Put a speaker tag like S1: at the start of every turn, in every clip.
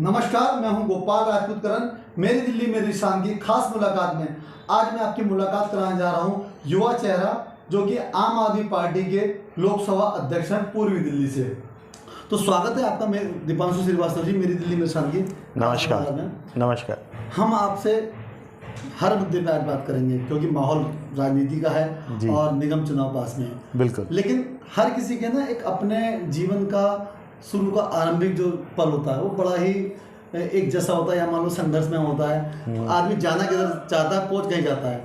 S1: नमस्कार, मैं हूं गोपाल राजपूत करण। मेरी दिल्ली मेरी शान की खास मुलाकात में आज मैं आपकी मुलाकात कराने जा रहा हूं युवा चेहरा जो कि आम आदमी पार्टी के लोकसभा अध्यक्ष हैं पूर्वी दिल्ली से। तो स्वागत है आपका दीपांशु श्रीवास्तव जी मेरी दिल्ली मेरी शान की।
S2: नमस्कार। नमस्कार।
S1: हम आपसे हर मुद्दे पर आज बात करेंगे क्योंकि माहौल राजनीति का है और निगम चुनाव पास में है।
S2: बिल्कुल।
S1: लेकिन हर किसी के ना एक अपने जीवन का शुरू का आरंभिक जो पल होता है वो बड़ा ही एक जैसा होता है या मान लो संघर्ष में होता है। आदमी जाना किधर चाहता है, पहुंच कहीं जाता है।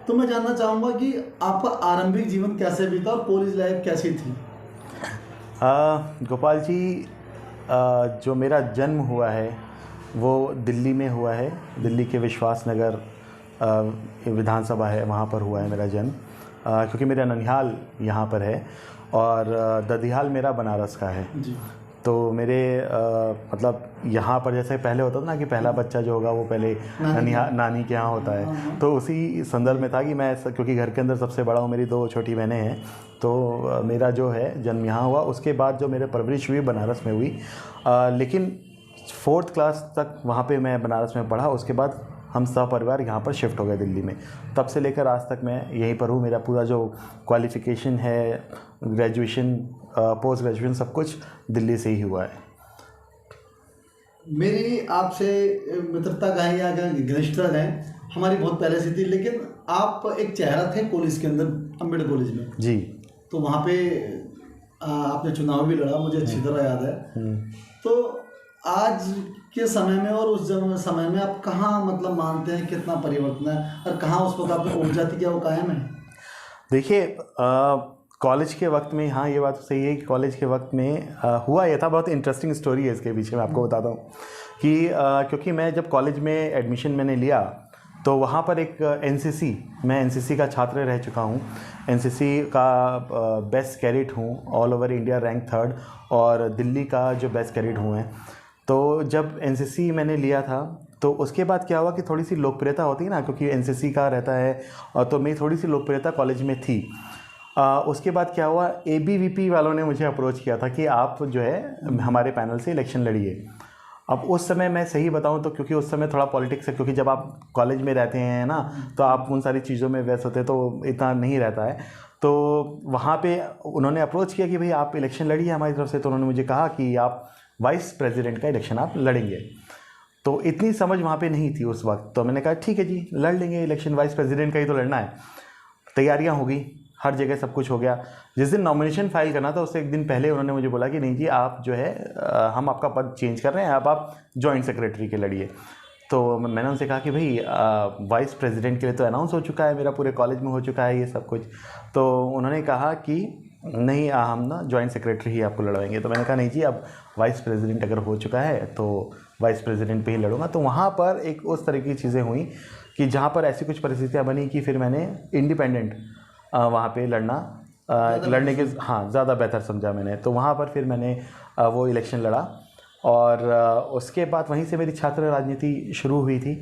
S1: तो मैं जानना चाहूँगा कि आपका आरंभिक जीवन कैसे बीता और कॉलेज लाइफ कैसी थी?
S2: गोपाल जी, जो मेरा जन्म हुआ है वो दिल्ली में हुआ है। दिल्ली के विश्वास नगर विधानसभा है, वहाँ पर हुआ है मेरा जन्म। क्योंकि मेरा ननिहाल यहाँ पर है और ददिहाल मेरा बनारस का है
S1: जी।
S2: तो मेरे मतलब यहाँ पर जैसे पहले होता था ना कि पहला बच्चा जो होगा वो पहले नानी के यहाँ होता है। तो उसी संदर्भ में था कि मैं, क्योंकि घर के अंदर सबसे बड़ा हूँ, मेरी 2 छोटी बहनें हैं, तो मेरा जो है जन्म यहाँ हुआ। उसके बाद जो मेरे परवरिश हुई बनारस में हुई, लेकिन 4th क्लास तक वहाँ पे मैं बनारस में पढ़ा। उसके बाद हम सपरिवार यहाँ पर शिफ्ट हो गए दिल्ली में। तब से लेकर आज तक मैं यहीं पर हूँ। मेरा पूरा जो क्वालिफ़िकेशन है, ग्रेजुएशन, पोस्ट ग्रेजुएशन, सब कुछ दिल्ली से ही हुआ है।
S1: मेरी आपसे मित्रता का या घनिष्ठता है हमारी बहुत पहले से थी, लेकिन आप एक चेहरा थे कॉलेज के अंदर, अम्बेडकर कॉलेज में
S2: जी।
S1: तो वहाँ पे आपने चुनाव भी लड़ा, मुझे अच्छी तरह याद है। तो आज के समय में और उस समय में आप कहाँ मतलब मानते हैं कितना परिवर्तन है और कहाँ उस वक्त आपकी ऊर्जा थी, क्या वो कायम है?
S2: देखिए, कॉलेज के वक्त में, हाँ ये बात तो सही है कि कॉलेज के वक्त में हुआ ये था। बहुत इंटरेस्टिंग स्टोरी है इसके पीछे, मैं आपको बताता हूँ कि क्योंकि मैं जब कॉलेज में एडमिशन मैंने लिया तो वहाँ पर एक एनसीसी, मैं एनसीसी का छात्र रह चुका हूँ। एनसीसी का बेस्ट कैडेट हूँ, all over India rank 3rd और दिल्ली का जो बेस्ट कैडेट हूँ मैं। तो जब एनसीसी मैंने लिया था तो उसके बाद क्या हुआ कि थोड़ी सी लोकप्रियता होती है ना, क्योंकि एनसीसी का रहता है, और तो मेरी थोड़ी सी लोकप्रियता कॉलेज में थी। उसके बाद क्या हुआ, एबीवीपी वालों ने मुझे अप्रोच किया था कि आप जो है हमारे पैनल से इलेक्शन लड़िए। अब उस समय मैं सही बताऊं तो, क्योंकि उस समय थोड़ा पॉलिटिक्स है, क्योंकि जब आप कॉलेज में रहते हैं ना तो आप उन सारी चीज़ों में व्यस्त होते हैं तो इतना नहीं रहता है। तो वहाँ पे उन्होंने अप्रोच किया कि भाई आप इलेक्शन लड़िए हमारी तरफ से। तो उन्होंने मुझे कहा कि आप वाइस प्रेसिडेंट का इलेक्शन आप लड़ेंगे। तो इतनी समझ वहाँ पे नहीं थी उस वक्त, तो मैंने कहा ठीक है जी, लड़ लेंगे इलेक्शन, वाइस प्रेसिडेंट का ही तो लड़ना है। तैयारियाँ हो गई, हर जगह सब कुछ हो गया। जिस दिन नॉमिनेशन फाइल करना था उससे एक दिन पहले उन्होंने मुझे बोला कि नहीं जी, आप जो है हम आपका पद चेंज कर रहे हैं, अब आप जॉइंट सेक्रेटरी के लड़िए। तो मैंने उनसे कहा कि भाई वाइस प्रेसिडेंट के लिए तो अनाउंस हो चुका है, मेरा पूरे कॉलेज में हो चुका है ये सब कुछ। तो उन्होंने कहा कि नहीं, हम ना जॉइंट सेक्रेटरी ही आपको लड़वाएंगे। तो मैंने कहा नहीं जी, अब वाइस प्रेसिडेंट अगर हो चुका है तो वाइस प्रेसिडेंट पे ही लड़ूंगा। तो वहाँ पर एक उस तरह की चीज़ें हुई कि जहाँ पर ऐसी कुछ परिस्थितियाँ बनी कि फिर मैंने इंडिपेंडेंट वहाँ पे लड़ने के ज़्यादा बेहतर समझा मैंने। तो वहाँ पर फिर मैंने वो इलेक्शन लड़ा और उसके बाद वहीं से मेरी छात्र राजनीति शुरू हुई थी।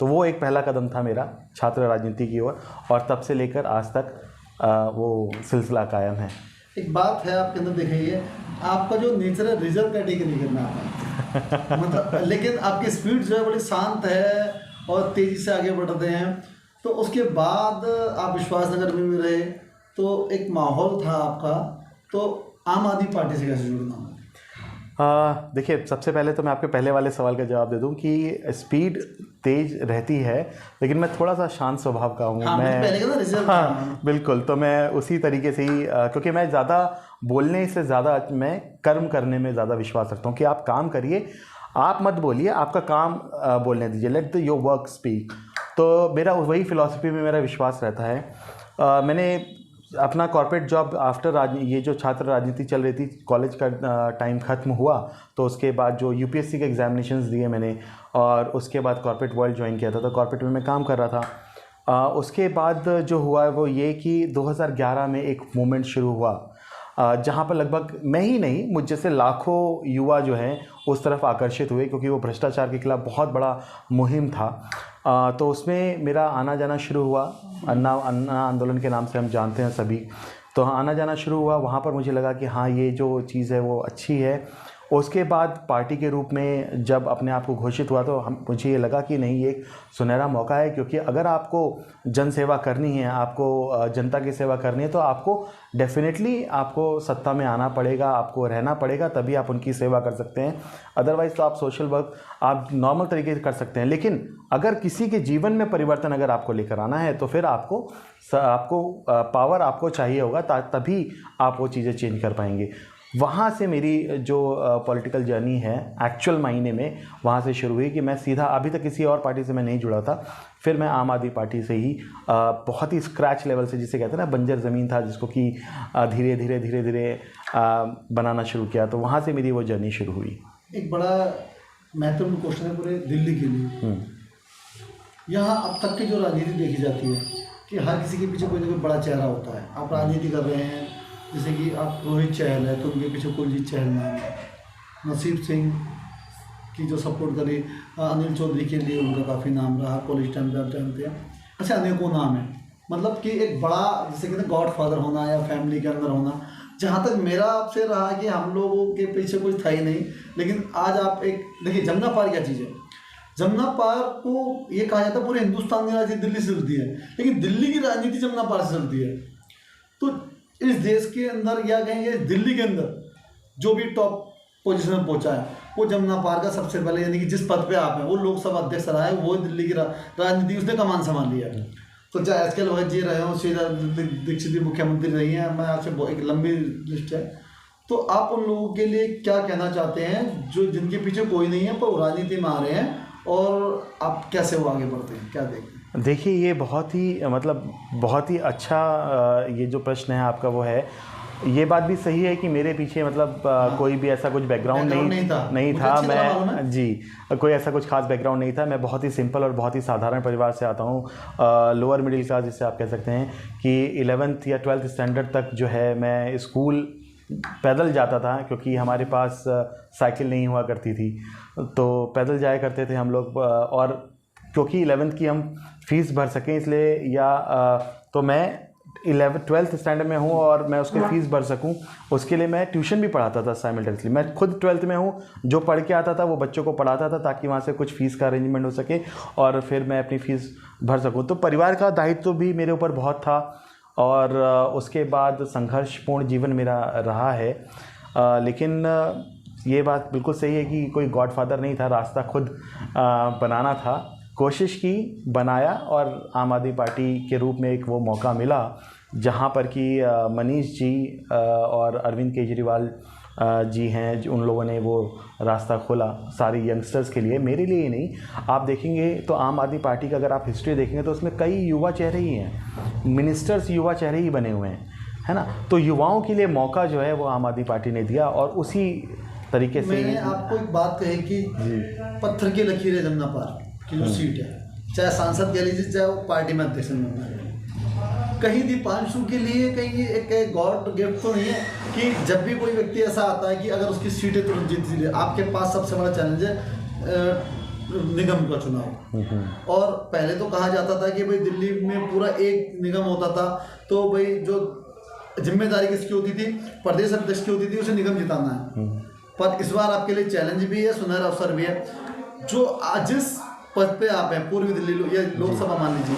S2: तो वो एक पहला कदम था मेरा छात्र राजनीति की ओर, और तब से लेकर आज तक वो सिलसिला कायम है।
S1: एक बात है आपके अंदर देखिए, आपका जो नेचर है रिजर्व कैटेगरी करना आता है मतलब, लेकिन आपकी स्पीड जो है बड़ी शांत है और तेज़ी से आगे बढ़ते हैं। तो उसके बाद आप विश्वास नगर में भी रहे, तो एक माहौल था आपका। तो आम आदमी पार्टी से कैसे जुड़ना?
S2: देखिए, सबसे पहले तो मैं आपके पहले वाले सवाल का जवाब दे दूं कि स्पीड तेज रहती है, लेकिन मैं थोड़ा सा शांत स्वभाव का हूँ। बिल्कुल। तो मैं उसी तरीके से ही, क्योंकि मैं ज़्यादा बोलने से ज़्यादा मैं कर्म करने में ज़्यादा विश्वास रखता हूँ कि आप काम करिए, आप मत बोलिए, आपका काम बोलने दीजिए, let the your work speak. तो मेरा वही फिलॉसफी में मेरा विश्वास रहता है। मैंने अपना कॉर्पोरेट जॉब आफ्टर ये जो छात्र राजनीति चल रही थी, कॉलेज का टाइम ख़त्म हुआ तो उसके बाद जो यूपीएससी के एग्जामिनेशंस दिए मैंने, और उसके बाद कॉर्पोरेट वर्ल्ड ज्वाइन किया था। तो कॉर्पोरेट में मैं काम कर रहा था। उसके बाद जो हुआ वो ये कि 2011 में एक मूवमेंट शुरू हुआ जहाँ पर लगभग मैं ही नहीं, मुझ जैसे लाखों युवा जो हैं उस तरफ आकर्षित हुए, क्योंकि वो भ्रष्टाचार के खिलाफ बहुत बड़ा मुहिम था। तो उसमें मेरा आना जाना शुरू हुआ। अन्ना आंदोलन के नाम से हम जानते हैं सभी। तो आना जाना शुरू हुआ। वहाँ पर मुझे लगा कि हाँ, ये जो चीज़ है वो अच्छी है। उसके बाद पार्टी के रूप में जब अपने आप को घोषित हुआ तो मुझे ये लगा कि नहीं, ये एक सुनहरा मौका है, क्योंकि अगर आपको जन सेवा करनी है, आपको जनता की सेवा करनी है, तो आपको डेफिनेटली आपको सत्ता में आना पड़ेगा, आपको रहना पड़ेगा, तभी आप उनकी सेवा कर सकते हैं। अदरवाइज़ तो आप सोशल वर्क आप नॉर्मल तरीके से कर सकते हैं, लेकिन अगर किसी के जीवन में परिवर्तन अगर आपको लेकर आना है तो फिर आपको पावर आपको चाहिए होगा, तभी आप वो चीज़ें चेंज कर पाएंगे। वहाँ से मेरी जो पॉलिटिकल जर्नी है एक्चुअल मायने में वहाँ से शुरू हुई कि मैं सीधा, अभी तक किसी और पार्टी से मैं नहीं जुड़ा था, फिर मैं आम आदमी पार्टी से ही बहुत ही स्क्रैच लेवल से, जिसे कहते हैं ना बंजर ज़मीन था जिसको कि धीरे धीरे बनाना शुरू किया, तो वहाँ से मेरी वो जर्नी शुरू हुई।
S1: एक बड़ा महत्वपूर्ण क्वेश्चन है पूरे दिल्ली के लिए। यहाँ अब तक की जो राजनीति देखी जाती है कि हर किसी के पीछे कोई ना कोई बड़ा चेहरा होता है। आप राजनीति कर रहे हैं, जैसे कि आप रोहित चहल है तो उनके पीछे कुलजीत चहल नाम है, नसीब सिंह की जो सपोर्ट करी, अनिल चौधरी के लिए उनका काफ़ी नाम रहा, कॉलेज टाइम पे आप जानते हैं। अच्छा, अनेकों नाम है, मतलब कि एक बड़ा जैसे कहते हैं गॉड फादर होना या फैमिली के अंदर होना। जहाँ तक मेरा आपसे रहा कि हम लोगों के पीछे कुछ था ही नहीं, लेकिन आज आप एक देखिए जमुना पार क्या चीज़ है। जमुना पार को ये कहा जाता है पूरे हिंदुस्तान की राजनीति दिल्ली से चलती है, लेकिन दिल्ली की राजनीति जमुना पार से चलती है। तो इस देश के अंदर या कहेंगे दिल्ली के अंदर जो भी टॉप पोजीशन में पहुंचा है वो जमुना पार का सबसे पहले, यानी कि जिस पद पे आप हैं वो लोकसभा अध्यक्ष रहा है, वो दिल्ली की राजनीति उसने कमान संभाल लिया है। तो चाहे एस के लोहित जी रहे हो, शीला दीक्षित जी मुख्यमंत्री रही हैं, मैं आपसे एक लंबी लिस्ट है। तो आप उन लोगों के लिए क्या कहना चाहते हैं जो जिनके पीछे कोई नहीं है पर राजनीति में आ रहे हैं, और आप कैसे वो आगे बढ़ते हैं, क्या देखते हैं?
S2: देखिए, ये बहुत ही अच्छा ये जो प्रश्न है आपका वो है। ये बात भी सही है कि मेरे पीछे कोई भी ऐसा कुछ बैकग्राउंड नहीं था। मैं जी कोई ऐसा कुछ खास बैकग्राउंड नहीं था। मैं बहुत ही सिंपल और बहुत ही साधारण परिवार से आता हूँ, लोअर मिडिल क्लास जिसे आप कह सकते हैं, कि 11th या 12th स्टैंडर्ड तक जो है मैं स्कूल पैदल जाता था, क्योंकि हमारे पास साइकिल नहीं हुआ करती थी, तो पैदल जाया करते थे हम लोग। और क्योंकि 11th की हम फ़ीस भर सकें इसलिए, तो मैं 12th स्टैंडर्ड में हूँ और मैं उसकी फ़ीस भर सकूँ उसके लिए मैं ट्यूशन भी पढ़ाता था साइमल्टेनियसली। मैं खुद 12th में हूँ, जो पढ़ के आता था वो बच्चों को पढ़ाता था ताकि वहाँ से कुछ फ़ीस का अरेंजमेंट हो सके और फिर मैं अपनी फ़ीस भर सकूँ। तो परिवार का दायित्व भी मेरे ऊपर बहुत था, और उसके बाद संघर्षपूर्ण जीवन मेरा रहा है। लेकिन ये बात बिल्कुल सही है कि कोई गॉडफादर नहीं था, रास्ता खुद बनाना था। कोशिश की, बनाया, और आम आदमी पार्टी के रूप में एक वो मौका मिला जहाँ पर कि मनीष जी और अरविंद केजरीवाल जी हैं, उन लोगों ने वो रास्ता खोला सारे यंगस्टर्स के लिए, मेरे लिए ही नहीं। आप देखेंगे तो आम आदमी पार्टी का अगर आप हिस्ट्री देखेंगे तो उसमें कई युवा चेहरे ही हैं, मिनिस्टर्स युवा चेहरे ही बने हुए हैं, है ना। तो युवाओं के लिए मौका जो है वो आम आदमी पार्टी ने दिया, और उसी तरीके से
S1: मैंने आपको एक बात कही कि पत्थर की लकीर है जमुना पार की जो सीट है, चाहे सांसद कह लीजिए चाहे वो पार्टी में अध्यक्ष में, कहीं दीपांशु के लिए कहीं एक गॉड गिफ्ट तो नहीं है कि जब भी कोई व्यक्ति ऐसा आता है कि अगर उसकी सीटें तुरंत जीत ली। आपके पास सबसे बड़ा चैलेंज है निगम का चुनाव। और पहले तो कहा जाता था कि भाई दिल्ली में पूरा एक निगम होता था, तो भाई जो जिम्मेदारी किसकी होती थी, प्रदेश अध्यक्ष की होती थी, उसे निगम जिताना है। पर इस बार आपके लिए चैलेंज भी है, सुनहरा अवसर भी है। जो जिस पद पे आप हैं, पूर्वी दिल्ली या लोकसभा मान लीजिए,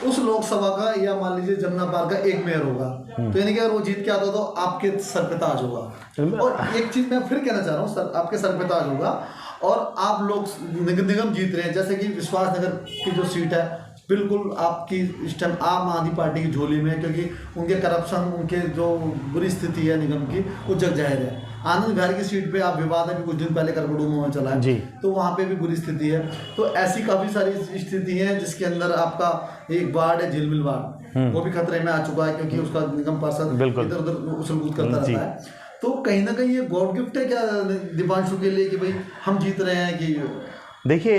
S1: उस लोकसभा का या मान लीजिए जमुना पार का एक मेयर होगा, तो यानी कि अगर वो जीत के आता तो आपके सर पे ताज होगा। और एक चीज मैं फिर कहना चाह रहा हूँ, सर आपके सर पे ताज होगा, और आप लोग निगम जीत रहे हैं। जैसे कि विश्वास नगर की जो सीट है बिल्कुल आपकी इस टाइम आम आदमी पार्टी की झोली में है, क्योंकि उनके करप्शन, उनके जो बुरी स्थिति है निगम की, वो जग जाहिर है। आनंद विहार की सीट पे आप विवाद है, कुछ दिन पहले करकड़ू में चला है, तो वहाँ पे भी बुरी स्थिति है। तो ऐसी काफ़ी सारी स्थिति है जिसके अंदर आपका एक वार्ड है झिलमिल वार्ड, वो भी खतरे में आ चुका है, क्योंकि उसका निगम पार्षद इधर उधर उछल कूद करता रहता है। तो कहीं ना कहीं ये गॉड गिफ्ट है क्या दीपांशु के लिए कि भाई हम जीत रहे हैं कि?
S2: देखिए,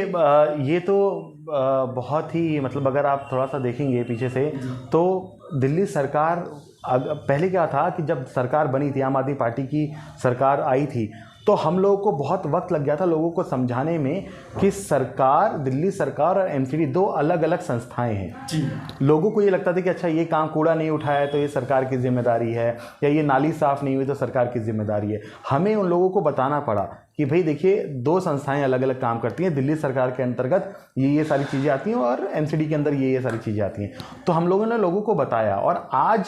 S2: ये तो बहुत ही अगर आप थोड़ा सा देखेंगे पीछे से, तो दिल्ली सरकार पहले क्या था कि जब सरकार बनी थी, आम आदमी पार्टी की सरकार आई थी, तो हम लोगों को बहुत वक्त लग गया था लोगों को समझाने में कि सरकार, दिल्ली सरकार और एमसीडी दो अलग अलग संस्थाएं हैं
S1: जी।
S2: लोगों को ये लगता था कि अच्छा ये काम कूड़ा नहीं उठाया तो ये सरकार की जिम्मेदारी है, या ये नाली साफ़ नहीं हुई तो सरकार की जिम्मेदारी है। हमें उन लोगों को बताना पड़ा कि भाई देखिए, दो संस्थाएं अलग अलग काम करती हैं, दिल्ली सरकार के अंतर्गत ये सारी चीज़ें आती हैं और एमसीडी के अंदर ये सारी चीज़ें आती हैं। तो हम लोगों ने लोगों को बताया, और आज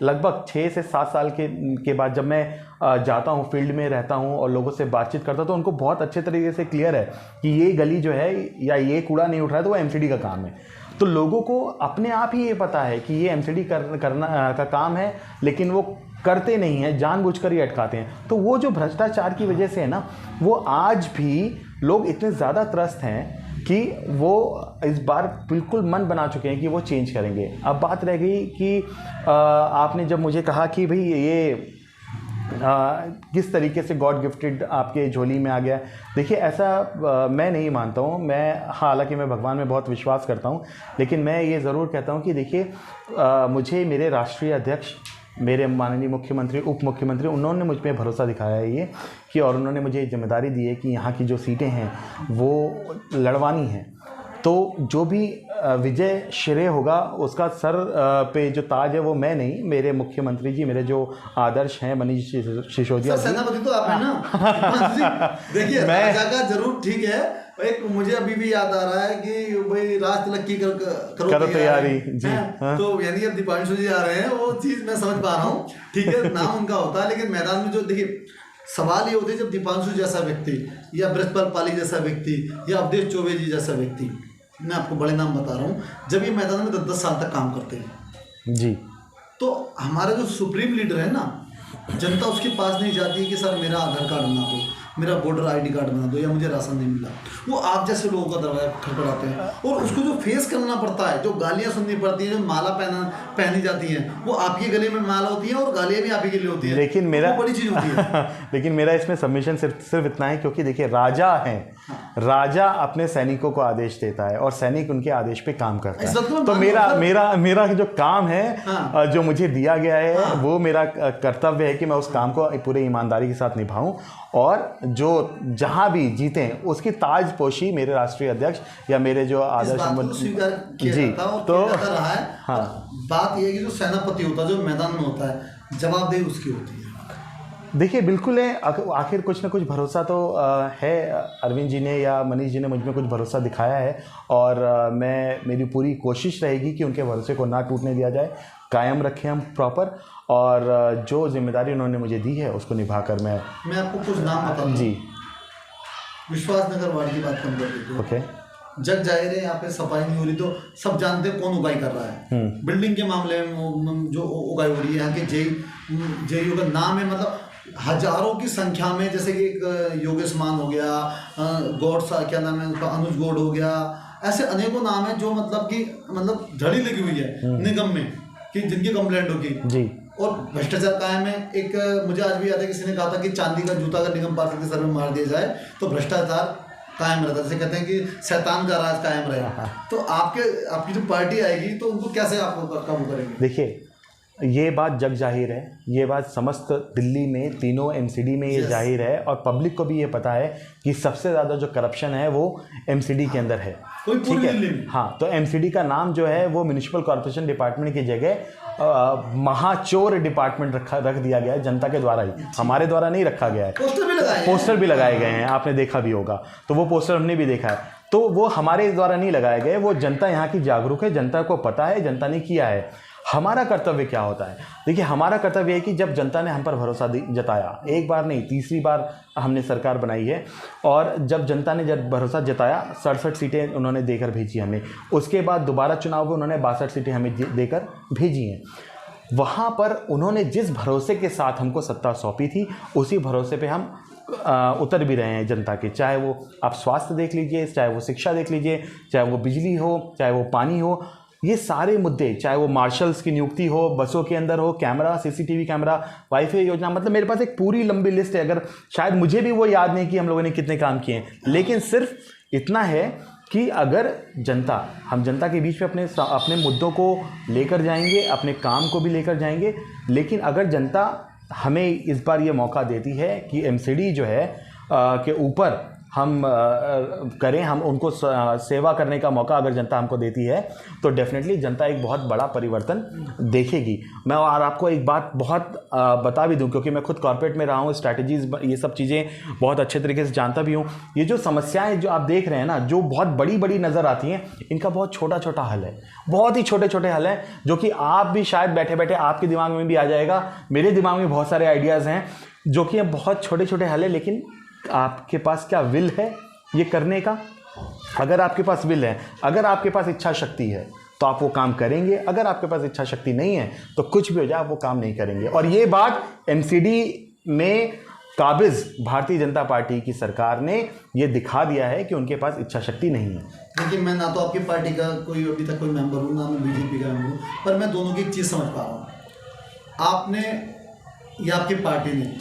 S2: लगभग 6 से 7 साल के बाद जब मैं जाता हूँ, फील्ड में रहता हूँ और लोगों से बातचीत करता हूँ, तो उनको बहुत अच्छे तरीके से क्लियर है कि ये गली जो है या ये कूड़ा नहीं उठ रहा है तो वो एमसीडी का काम है। तो लोगों को अपने आप ही ये पता है कि ये एमसीडी करना का काम है, लेकिन वो करते नहीं हैं, जानबूझकर ही अटकाते हैं। तो वो जो भ्रष्टाचार की वजह से है ना, वो आज भी लोग इतने ज़्यादा त्रस्त हैं कि वो इस बार बिल्कुल मन बना चुके हैं कि वो चेंज करेंगे। अब बात रह गई कि आपने जब मुझे कहा कि भाई ये किस तरीके से गॉड गिफ्टेड आपके झोली में आ गया, देखिए ऐसा मैं नहीं मानता हूँ। मैं हालांकि मैं भगवान में बहुत विश्वास करता हूँ, लेकिन मैं ये ज़रूर कहता हूँ कि देखिए मुझे मेरे राष्ट्रीय अध्यक्ष, मेरे माननीय मुख्यमंत्री, उप मुख्यमंत्री, उन्होंने मुझ पर भरोसा दिखाया है ये कि, और उन्होंने मुझे जिम्मेदारी दी है कि यहाँ की जो सीटें हैं वो लड़वानी हैं। तो जो भी विजय श्रेय होगा उसका सर पे जो ताज है वो मैं नहीं, मेरे मुख्यमंत्री जी, मेरे जो आदर्श हैं मनीष सिसोदिया जी।
S1: सेनापति तो आप है ना। देखिए राजा का जरूर ठीक है। एक मुझे अभी भी याद आ रहा है कि भाई राज तिलक की करो
S2: तैयारी जी।
S1: हाँ। तो यानी अब दीपांशु जी आ रहे हैं, वो चीज मैं समझ पा रहा हूँ, ठीक है, नाम उनका होता है, लेकिन मैदान में जो देखिए सवाल ये होते हैं, जब दीपांशु जैसा व्यक्ति या ब्रजपाल पाली जैसा व्यक्ति या अवधेश चौबे जी जैसा व्यक्ति, मैं आपको बड़े नाम बता रहा हूँ, जब ये मैदान में 10-10 साल तक काम करते हैं जी, तो हमारा जो सुप्रीम लीडर है ना, जनता उसके पास नहीं जाती है कि सर मेरा आधार कार्ड बना दो, मेरा वोटर आईडी कार्ड बना दो, या मुझे राशन नहीं मिला। वो आप जैसे लोगों का दरवाजा खटखटाते हैं, और उसको जो फेस करना पड़ता है, जो गालियाँ सुननी पड़ती हैं, जो माला पहनी जाती हैं, वो आपके गले में माला होती है और गालियाँ भी आप ही के लिए होती है।
S2: लेकिन मेरा
S1: बड़ी चीज़ होती है।
S2: लेकिन मेरा इसमें सबमिशन सिर्फ इतना है, क्योंकि देखिए राजा हैं, राजा अपने सैनिकों को आदेश देता है और सैनिक उनके आदेश पे काम करता है। तो मेरा जो काम है, जो मुझे दिया गया है, वो मेरा कर्तव्य है कि मैं उस काम को पूरे ईमानदारी के साथ निभाऊं, और जो जहां भी जीते उसकी ताजपोशी मेरे राष्ट्रीय अध्यक्ष या मेरे जो आदर्श
S1: जी, तो रहा है। हाँ, बात यह है कि जो सेनापति होता है, जो मैदान में होता है, जवाबदेही उसकी होती है।
S2: देखिए बिल्कुल है, आखिर कुछ ना कुछ भरोसा तो है। अरविंद जी ने या मनीष जी ने मुझ में कुछ भरोसा दिखाया है, और मेरी पूरी कोशिश रहेगी कि उनके भरोसे को ना टूटने दिया जाए, कायम रखें हम प्रॉपर, और जो जिम्मेदारी उन्होंने मुझे दी है उसको निभाकर मैं
S1: आपको कुछ नाम बताऊं जी। विश्वास नगर वार्ड की बात कम कर दीजिए। ओके, जग जाहिर है यहाँ पे सफाई नहीं हो रही, तो सब जानते हैं कौन उगाई कर रहा है। बिल्डिंग के मामले में जो उगाई हो रही है, यहाँ के जेईओ का नाम है, मतलब हजारों की संख्या में, जैसे कि एक योगेश मान हो गया, गौड सा क्या नाम है उसका, अनुज गौड हो गया, ऐसे अनेकों नाम है जो मतलब धड़ी लगी हुई है निगम में कि जिनकी कंप्लेंट होगी जी, और भ्रष्टाचार कायम है। एक मुझे आज भी याद है, किसी ने कहा था कि चांदी का जूता अगर निगम पार्षद के सर में मार दिया जाए तो भ्रष्टाचार कायम रहता है, जैसे कहते हैं कि शैतान का राज कायम रहेगा। तो आपकी जो पार्टी आएगी तो उनको कैसे आप काबू करेंगे?
S2: देखिए ये बात जग जाहिर है, ये बात समस्त दिल्ली में तीनों एमसीडी में ये जाहिर है, और पब्लिक को भी ये पता है कि सबसे ज़्यादा जो करप्शन है वो एमसीडी के अंदर है। ठीक है, हाँ, तो एमसीडी का नाम जो है वो म्यूनिसिपल कॉर्पोरेशन डिपार्टमेंट की जगह महाचोर डिपार्टमेंट रख दिया गया है, जनता के द्वारा ही, हमारे द्वारा नहीं रखा गया है। पोस्टर भी लगाए गए हैं, आपने देखा भी होगा, तो वो पोस्टर हमने भी देखा है। तो वो हमारे द्वारा नहीं लगाए गए, वो जनता यहाँ की जागरूक है, जनता को पता है, जनता ने किया है। हमारा कर्तव्य क्या होता है? देखिए हमारा कर्तव्य है कि जब जनता ने हम पर भरोसा जताया, एक बार नहीं तीसरी बार हमने सरकार बनाई है, और जब जनता ने जब भरोसा जताया 67 सीटें उन्होंने देकर भेजी हमें, उसके बाद दोबारा चुनाव में उन्होंने 62 सीटें हमें देकर भेजी हैं। वहाँ पर उन्होंने जिस भरोसे के साथ हमको सत्ता सौंपी थी, उसी भरोसे पे हम उतर भी रहे हैं जनता के। चाहे वो आप स्वास्थ्य देख लीजिए, चाहे वो शिक्षा देख लीजिए, चाहे वो बिजली हो, चाहे वो पानी हो, ये सारे मुद्दे, चाहे वो मार्शल्स की नियुक्ति हो, बसों के अंदर हो, कैमरा, सीसीटीवी कैमरा, वाईफाई योजना, मतलब मेरे पास एक पूरी लंबी लिस्ट है। अगर शायद मुझे भी वो याद नहीं कि हम लोगों ने कितने काम किए हैं, लेकिन सिर्फ इतना है कि अगर हम जनता के बीच में अपने मुद्दों को लेकर जाएंगे, अपने काम को भी लेकर जाएंगे, लेकिन अगर जनता हमें इस बार ये मौका देती है कि एमसीडी जो है के ऊपर हम करें, हम उनको सेवा करने का मौका अगर जनता हमको देती है तो डेफिनेटली जनता एक बहुत बड़ा परिवर्तन देखेगी। मैं और आपको एक बात बहुत बता भी दूं, क्योंकि मैं खुद कॉर्पोरेट में रहा हूं, स्ट्रैटेजीज ये सब चीज़ें बहुत अच्छे तरीके से जानता भी हूं। ये जो समस्याएं जो आप देख रहे हैं ना, जो बहुत बड़ी बड़ी नज़र आती हैं, इनका बहुत छोटा छोटा हल है, बहुत ही छोटे छोटे हल हैं, जो कि आप भी शायद बैठे बैठे आपके दिमाग में भी आ जाएगा। मेरे दिमाग में बहुत सारे आइडियाज़ हैं जो कि बहुत छोटे छोटे हल है, लेकिन आपके पास क्या विल है ये करने का? अगर आपके पास विल है, अगर आपके पास इच्छा शक्ति है तो आप वो काम करेंगे। अगर आपके पास इच्छा शक्ति नहीं है तो कुछ भी हो जाए आप वो काम नहीं करेंगे। और ये बात एमसीडी में काबिज भारतीय जनता पार्टी की सरकार ने ये दिखा दिया है कि उनके पास इच्छा शक्ति नहीं है।
S1: देखिए, मैं ना तो आपकी पार्टी का कोई अभी तक कोई मेंबर हूँ, ना मैं बीजेपी का मेंबर हूँ, पर मैं दोनों की एक चीज़ समझ पा रहा हूँ। आपने या आपकी पार्टी ने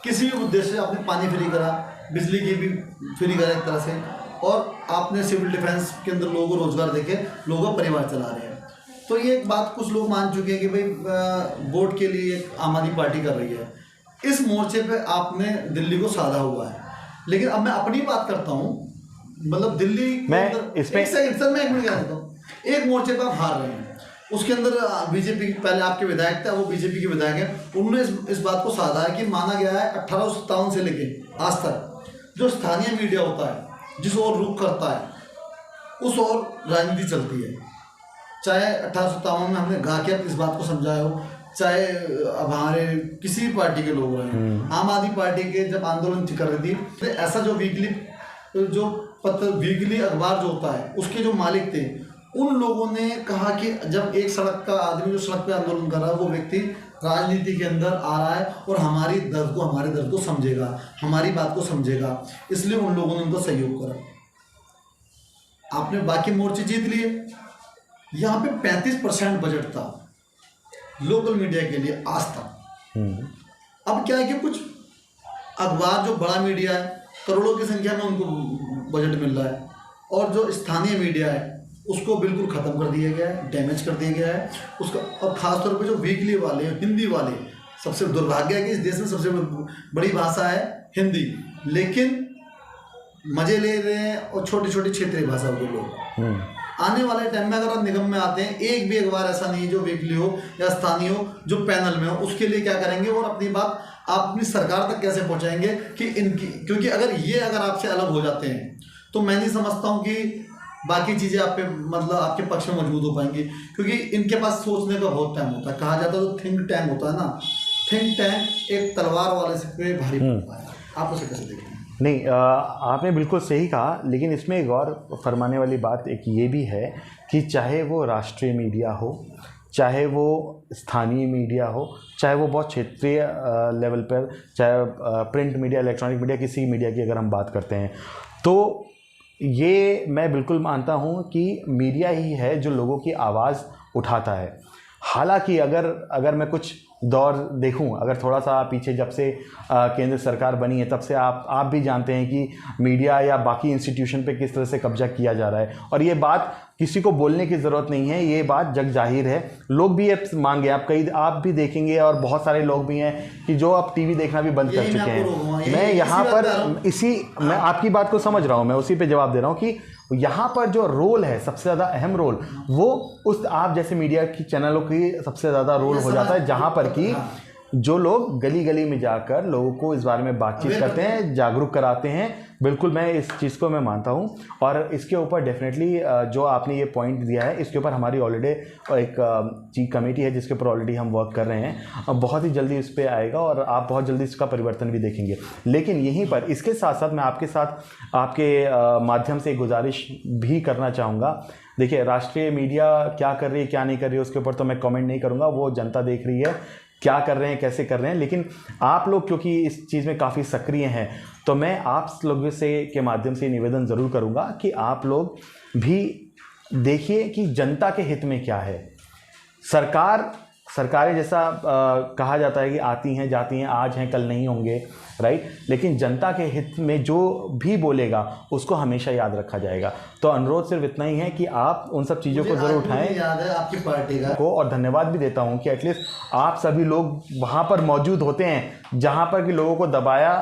S1: किसी भी उद्देश्य से आपने पानी फ्री करा, बिजली की भी फ्री करा एक तरह से, और आपने सिविल डिफेंस के अंदर लोगों को रोजगार देके लोगों का परिवार चला रहे हैं। तो ये एक बात कुछ लोग मान चुके हैं कि भाई वोट के लिए आम आदमी पार्टी कर रही है। इस मोर्चे पे आपने दिल्ली को साधा हुआ है, लेकिन अब मैं अपनी बात करता हूँ, मतलब दिल्ली
S2: मैं
S1: इसमें एक सेकंड सर, मैं एक मिनट कह देता हूँ। एक मोर्चे पर आप हार रहे हैं, उसके अंदर बीजेपी पहले आपके विधायक थे, वो बीजेपी के विधायक हैं, उन्होंने इस बात को साधा है कि माना गया है 1857 से लेके आज तक जो स्थानीय मीडिया होता है जिस ओर रुख करता है उस ओर राजनीति चलती है। चाहे 1857 में हमने गा के इस बात को समझाया हो, चाहे अब हमारे किसी भी पार्टी के लोग रहे, आम आदमी पार्टी के जब आंदोलन कर रही थी तो ऐसा जो वीकली अखबार जो होता है उसके जो मालिक थे, उन लोगों ने कहा कि जब एक सड़क का आदमी जो सड़क पे आंदोलन कर रहा है वो व्यक्ति राजनीति के अंदर आ रहा है और हमारे दर्द को समझेगा, हमारी बात को समझेगा, इसलिए उन लोगों ने उनको सहयोग करा। आपने बाकी मोर्चे जीत लिए। यहाँ पे 35% बजट था लोकल मीडिया के लिए आज तक। अब क्या है कि कुछ अखबार जो बड़ा मीडिया है, करोड़ों की संख्या में उनको बजट मिल रहा है, और जो स्थानीय मीडिया है उसको बिल्कुल ख़त्म कर दिया गया है, डैमेज कर दिया गया है उसका। और ख़ासतौर पे जो वीकली वाले हिंदी वाले, सबसे दुर्भाग्य है कि इस देश में सबसे बड़ी भाषा है हिंदी, लेकिन मज़े ले रहे हैं और छोटी छोटी क्षेत्रीय भाषाओं के लोग। आने वाले टाइम में अगर आप निगम में आते हैं, एक भी अखबार ऐसा नहीं जो वीकली हो या स्थानीय हो जो पैनल में हो, उसके लिए क्या करेंगे और अपनी बात आप अपनी सरकार तक कैसे पहुँचाएंगे कि इनकी, क्योंकि अगर आपसे अलग हो जाते हैं तो मैं नहीं समझता हूँ कि बाकी चीज़ें आप पे मतलब आपके पक्ष में मजबूत हो पाएंगी, क्योंकि इनके पास सोचने का बहुत टाइम होता है। कहा जाता है तो थिंक टैंक होता है ना, थिंक टैंक एक तलवार वाले से पे भारी पड़ता है। आप उसे कैसे देखें?
S2: नहीं, आपने बिल्कुल सही कहा, लेकिन इसमें एक और फरमाने वाली बात एक ये भी है कि चाहे वो राष्ट्रीय मीडिया हो, चाहे वो स्थानीय मीडिया हो, चाहे वो बहुत क्षेत्रीय लेवल पर, चाहे प्रिंट मीडिया, इलेक्ट्रॉनिक मीडिया, किसी मीडिया की अगर हम बात करते हैं, तो ये मैं बिल्कुल मानता हूँ कि मीडिया ही है जो लोगों की आवाज़ उठाता है। हालांकि अगर मैं कुछ दौर देखूं, अगर थोड़ा सा पीछे जब से केंद्र सरकार बनी है तब से आप भी जानते हैं कि मीडिया या बाकी इंस्टीट्यूशन पे किस तरह से कब्जा किया जा रहा है, और ये बात किसी को बोलने की ज़रूरत नहीं है, ये बात जग जाहिर है। लोग भी ये मान गए, आप भी देखेंगे और बहुत सारे लोग भी हैं कि जो अब टीवी देखना भी बंद कर चुके हैं। मैं यहाँ पर मैं आपकी बात को समझ रहा हूँ, मैं उसी पे जवाब दे रहा हूँ कि यहाँ पर जो रोल है, सबसे ज़्यादा अहम रोल वो उस आप जैसे मीडिया की चैनलों की सबसे ज़्यादा रोल हो जाता है, जहाँ पर कि जो लोग गली गली में जाकर लोगों को इस बारे में बातचीत करते हैं, जागरूक कराते हैं। बिल्कुल मैं इस चीज़ को मैं मानता हूँ, और इसके ऊपर डेफिनेटली जो आपने ये पॉइंट दिया है, इसके ऊपर हमारी ऑलरेडी एक चीफ कमेटी है जिसके ऊपर ऑलरेडी हम वर्क कर रहे हैं। बहुत ही जल्दी इस पर आएगा और आप बहुत जल्दी इसका परिवर्तन भी देखेंगे। लेकिन यहीं पर इसके साथ साथ मैं आपके साथ आपके माध्यम से एक गुजारिश भी करना चाहूँगा। देखिए, राष्ट्रीय मीडिया क्या कर रही है क्या नहीं कर रही है उसके ऊपर तो मैं कमेंट नहीं करूँगा, वो जनता देख रही है क्या कर रहे हैं कैसे कर रहे हैं। लेकिन आप लोग क्योंकि इस चीज़ में काफ़ी सक्रिय हैं, तो मैं आप लोगों से के माध्यम से निवेदन ज़रूर करूँगा कि आप लोग भी देखिए कि जनता के हित में क्या है। सरकार सरकारें जैसा कहा जाता है कि आती हैं जाती हैं, आज हैं कल नहीं होंगे, राइट, लेकिन जनता के हित में जो भी बोलेगा उसको हमेशा याद रखा जाएगा। तो अनुरोध सिर्फ इतना ही है कि आप उन सब चीज़ों को ज़रूर उठाएं।
S1: याद है आपकी पार्टी का
S2: को, और धन्यवाद भी देता हूं कि एटलीस्ट आप सभी लोग वहां पर मौजूद होते हैं जहां पर कि लोगों को दबाया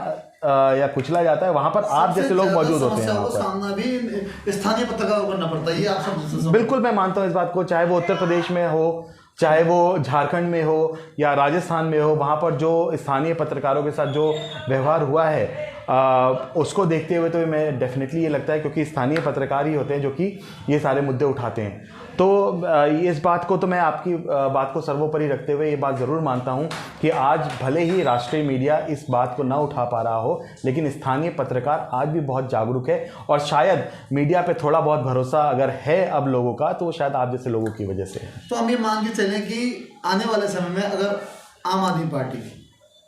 S2: या कुचला जाता है, वहां पर आप जैसे लोग मौजूद होते हैं। वहां पर
S1: सामना भी स्थानीय पत्रकारों को करना पड़ता है, ये आप सब
S2: बिल्कुल मैं मानता हूं इस बात को, चाहे वो उत्तर प्रदेश में हो, चाहे वो झारखंड में हो या राजस्थान में हो, वहाँ पर जो स्थानीय पत्रकारों के साथ जो व्यवहार हुआ है उसको देखते हुए तो मैं डेफिनेटली ये लगता है, क्योंकि स्थानीय पत्रकार ही होते हैं जो कि ये सारे मुद्दे उठाते हैं। तो इस बात को तो मैं आपकी बात को सर्वोपरि रखते हुए ये बात ज़रूर मानता हूँ कि आज भले ही राष्ट्रीय मीडिया इस बात को ना उठा पा रहा हो, लेकिन स्थानीय पत्रकार आज भी बहुत जागरूक है, और शायद मीडिया पे थोड़ा बहुत भरोसा अगर है अब लोगों का, तो वो शायद आप जैसे लोगों की वजह से है।
S1: तो हम ये मान के चलें कि आने वाले समय में अगर आम आदमी पार्टी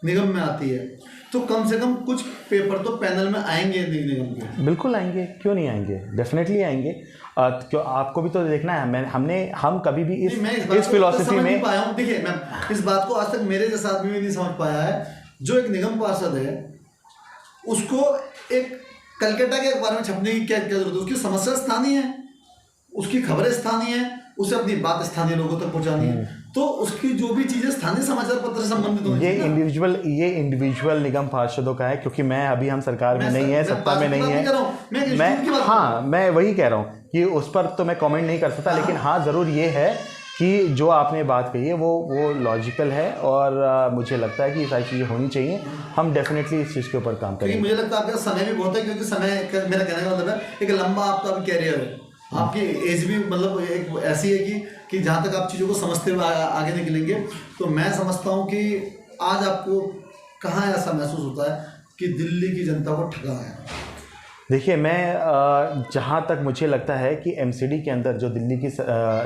S1: निगम में आती है तो कम से कम कुछ पेपर तो पैनल में आएंगे निगम के।
S2: बिल्कुल आएंगे, क्यों नहीं आएंगे, डेफिनेटली आएंगे। क्यों, आपको भी तो देखना है। हम कभी भी इस फिलॉसफी में
S1: पाया हूँ। देखिए, मैं इस बात को आज तक मेरे जैसा आदमी भी नहीं समझ पाया है। जो एक निगम पार्षद है उसको एक कलकत्ता के अखबार में छपने की क्या जरूरत है? उसकी समस्या स्थानीय है, उसकी खबरें स्थानीय है, उसे अपनी बात स्थानीय लोगों तक पहुंचानी है, तो उसकी जो भी चीजें स्थानीय समाचार पत्र से संबंधित होनी चाहिए।
S2: ये इंडिविजुअल निगम पार्षदों का है, क्योंकि अभी हम सरकार में नहीं है, सत्ता में नहीं है। मैं वही कह रहा हूँ कि उस पर तो मैं कमेंट नहीं कर सकता, लेकिन हाँ ज़रूर ये है कि जो आपने बात कही है वो लॉजिकल है, और मुझे लगता है कि ये सारी चीज़ें होनी चाहिए। हम डेफिनेटली इस चीज़ के ऊपर काम करेंगे।
S1: मुझे लगता है आपका समय भी बहुत है, क्योंकि समय मेरा कहने का मतलब है एक लंबा आपका भी कैरियर है, आपकी एज भी मतलब एक ऐसी है कि जहाँ तक आप चीज़ों को समझते हुए आगे निकलेंगे। तो मैं समझता हूँ कि आज आपको कहाँ ऐसा महसूस होता है कि दिल्ली की जनता को ठगा है?
S2: देखिए, मैं जहाँ तक मुझे लगता है कि एमसीडी के अंदर जो दिल्ली की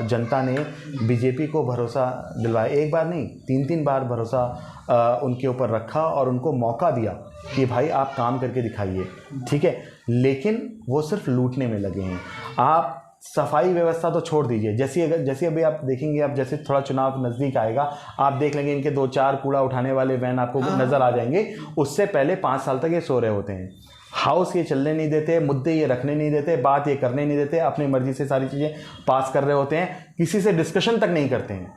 S2: जनता ने बीजेपी को भरोसा दिलवाया, एक बार नहीं 3 बार भरोसा उनके ऊपर रखा और उनको मौका दिया कि भाई आप काम करके दिखाइए, ठीक है, लेकिन वो सिर्फ लूटने में लगे हैं। आप सफाई व्यवस्था तो छोड़ दीजिए, जैसे अभी आप देखेंगे, आप जैसे थोड़ा चुनाव नज़दीक आएगा आप देख लेंगे इनके 2-4 कूड़ा उठाने वाले वैन आपको नज़र आ जाएंगे। उससे पहले 5 साल तक ये सो रहे होते हैं। हाउस ये चलने नहीं देते, मुद्दे ये रखने नहीं देते, बात ये करने नहीं देते, अपनी मर्जी से सारी चीज़ें पास कर रहे होते हैं, किसी से डिस्कशन तक नहीं करते हैं,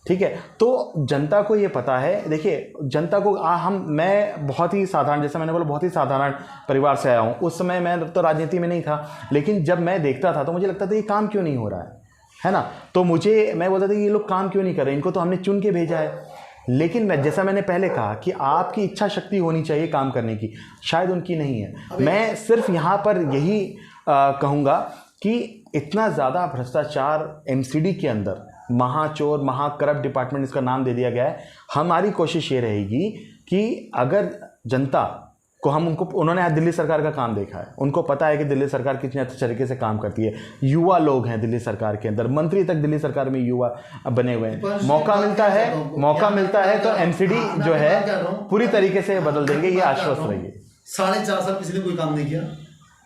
S2: ठीक है। तो जनता को ये पता है। देखिए, जनता को मैं बहुत ही साधारण, जैसे मैंने बोला, बहुत ही साधारण परिवार से आया हूँ। उस समय मैं तो राजनीति में नहीं था, लेकिन जब मैं देखता था तो मुझे लगता था ये काम क्यों नहीं हो रहा है ना। तो मैं बोलता था ये लोग काम क्यों नहीं कर रहे, इनको तो हमने चुन के भेजा है। लेकिन जैसा मैंने पहले कहा कि आपकी इच्छा शक्ति होनी चाहिए काम करने की, शायद उनकी नहीं है। मैं सिर्फ यहाँ पर यही कहूँगा कि इतना ज़्यादा भ्रष्टाचार एमसीडी के अंदर, महाचोर, महाकरप्ट डिपार्टमेंट इसका नाम दे दिया गया है। हमारी कोशिश ये रहेगी कि अगर जनता को उन्होंने आज दिल्ली सरकार का काम देखा है, उनको पता है कि दिल्ली सरकार कितने अच्छे तरीके से काम करती है। युवा लोग हैं दिल्ली सरकार के अंदर, मंत्री तक दिल्ली सरकार में युवा बने हुए हैं। मौका मिलता है तो एमसीडी जो है पूरी तरीके से बदल देंगे, ये आश्वस्त रहिए।
S1: 4.5 साल किसी ने कोई काम नहीं किया।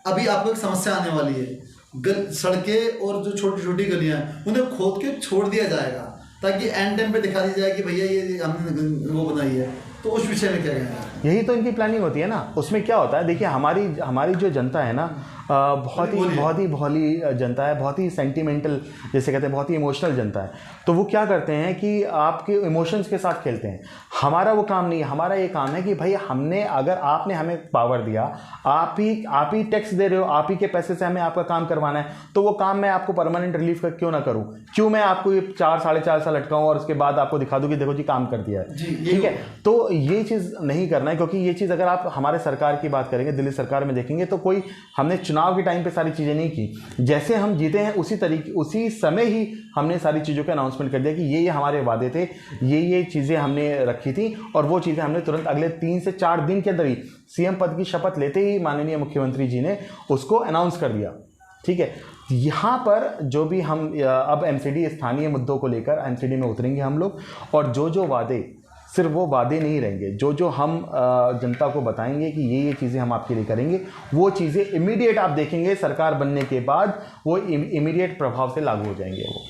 S1: अभी आपको एक समस्या आने वाली है, सड़कें और जो छोटी छोटी गलियां हैं उन्हें खोद के छोड़ दिया जाएगा, ताकि एंड टाइम पे दिखा दी जाए कि भैया ये हमने वो बनाई है। तो उस विषय में क्या कहना है?
S2: यही तो इनकी प्लानिंग होती है ना। उसमें क्या होता है, देखिए हमारी जो जनता है ना, बहुत ही भोली जनता है, बहुत ही सेंटिमेंटल, जैसे कहते हैं, बहुत ही इमोशनल जनता है। तो वो क्या करते हैं कि आपके इमोशंस के साथ खेलते हैं। हमारा वो काम नहीं है। हमारा ये काम है कि भाई अगर आपने हमें पावर दिया, आप ही टैक्स दे रहे हो, आप ही के पैसे से हमें आपका काम करवाना है, तो वो काम मैं आपको परमानेंट रिलीफ कर क्यों ना करूँ? क्यों मैं आपको ये 4-4.5 साल अटकाऊँ और उसके बाद आपको दिखा दूँ कि देखो जी काम कर दिया है, ठीक है। तो ये चीज़ नहीं करना है, क्योंकि ये चीज़ अगर आप हमारे सरकार की बात करेंगे, दिल्ली सरकार में देखेंगे, तो हमने चुनाव के टाइम पे सारी चीज़ें नहीं की। जैसे हम जीते हैं उसी समय ही हमने सारी चीज़ों का अनाउंसमेंट कर दिया कि ये हमारे वादे थे, ये चीज़ें हमने रखी थी, और वो चीज़ें हमने तुरंत अगले 3 से 4 दिन के अंदर ही सीएम पद की शपथ लेते ही माननीय मुख्यमंत्री जी ने उसको अनाउंस कर दिया, ठीक है। यहाँ पर जो भी हम अब एमसीडी स्थानीय मुद्दों को लेकर एमसीडी में उतरेंगे हम लोग, और जो वादे, सिर्फ वो वादे नहीं रहेंगे, जो हम जनता को बताएंगे कि ये चीज़ें हम आपके लिए करेंगे, वो चीज़ें इमीडिएट आप देखेंगे सरकार बनने के बाद वो इमीडिएट प्रभाव से लागू हो जाएंगे। वो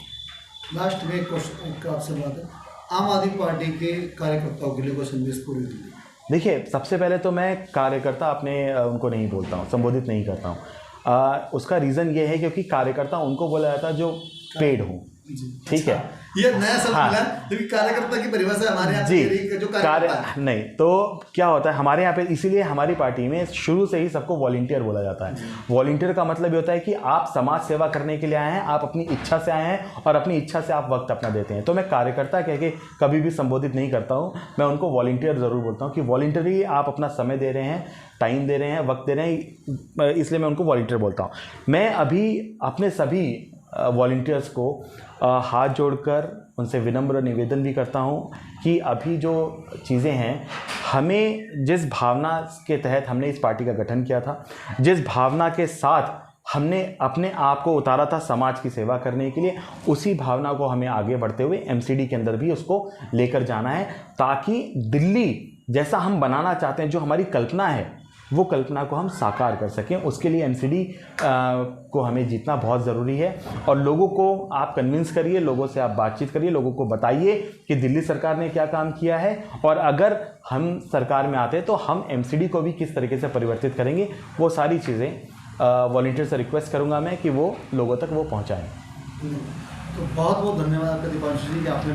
S1: लास्ट में एक क्वेश्चन आपसे बात है आम आदमी पार्टी के कार्यकर्ताओं के लिए कोई संदेश पूरी दिल्ली?
S2: देखिए, सबसे पहले तो मैं कार्यकर्ता अपने उनको नहीं बोलता हूँ, संबोधित नहीं करता हूँ। उसका रीज़न ये है क्योंकि कार्यकर्ता उनको बोला जाता है जो पेड हो, ठीक है।
S1: ये नया शब्द मिला है, क्योंकि कार्यकर्ता की परिभाषा हमारे यहाँ पे जो कार्यकर्ता है।
S2: नहीं, तो क्या होता है हमारे यहाँ पे, इसीलिए हमारी पार्टी में शुरू से ही सबको वॉलंटियर बोला जाता है। वॉलंटियर का मतलब ये होता है कि आप समाज सेवा करने के लिए आए हैं, आप अपनी इच्छा से आए हैं और अपनी इच्छा से आप वक्त अपना देते हैं। तो मैं कार्यकर्ता कह के कभी भी संबोधित नहीं करता हूँ, मैं उनको वॉलंटियर ज़रूर बोलता हूँ कि वॉलंटियरली आप अपना समय दे रहे हैं, टाइम दे रहे हैं, वक्त दे रहे हैं, इसलिए मैं उनको वॉलंटियर बोलता हूँ। मैं अभी अपने सभी वॉलंटियर्स को हाथ जोड़कर उनसे विनम्र निवेदन भी करता हूँ कि अभी जो चीज़ें हैं, हमें जिस भावना के तहत हमने इस पार्टी का गठन किया था, जिस भावना के साथ हमने अपने आप को उतारा था समाज की सेवा करने के लिए, उसी भावना को हमें आगे बढ़ते हुए एमसीडी के अंदर भी उसको लेकर जाना है, ताकि दिल्ली जैसा हम बनाना चाहते हैं, जो हमारी कल्पना है, वो कल्पना को हम साकार कर सकें। उसके लिए एमसीडी को हमें जीतना बहुत ज़रूरी है। और लोगों को आप कन्विंस करिए, लोगों से आप बातचीत करिए, लोगों को बताइए कि दिल्ली सरकार ने क्या काम किया है, और अगर हम सरकार में आते हैं तो हम एमसीडी को भी किस तरीके से परिवर्तित करेंगे। वो सारी चीज़ें वॉलंटियर से रिक्वेस्ट करूँगा मैं कि वो लोगों तक वो पहुँचाएँ।
S1: तो बहुत बहुत धन्यवाद आपका दीपांशु जी कि आपने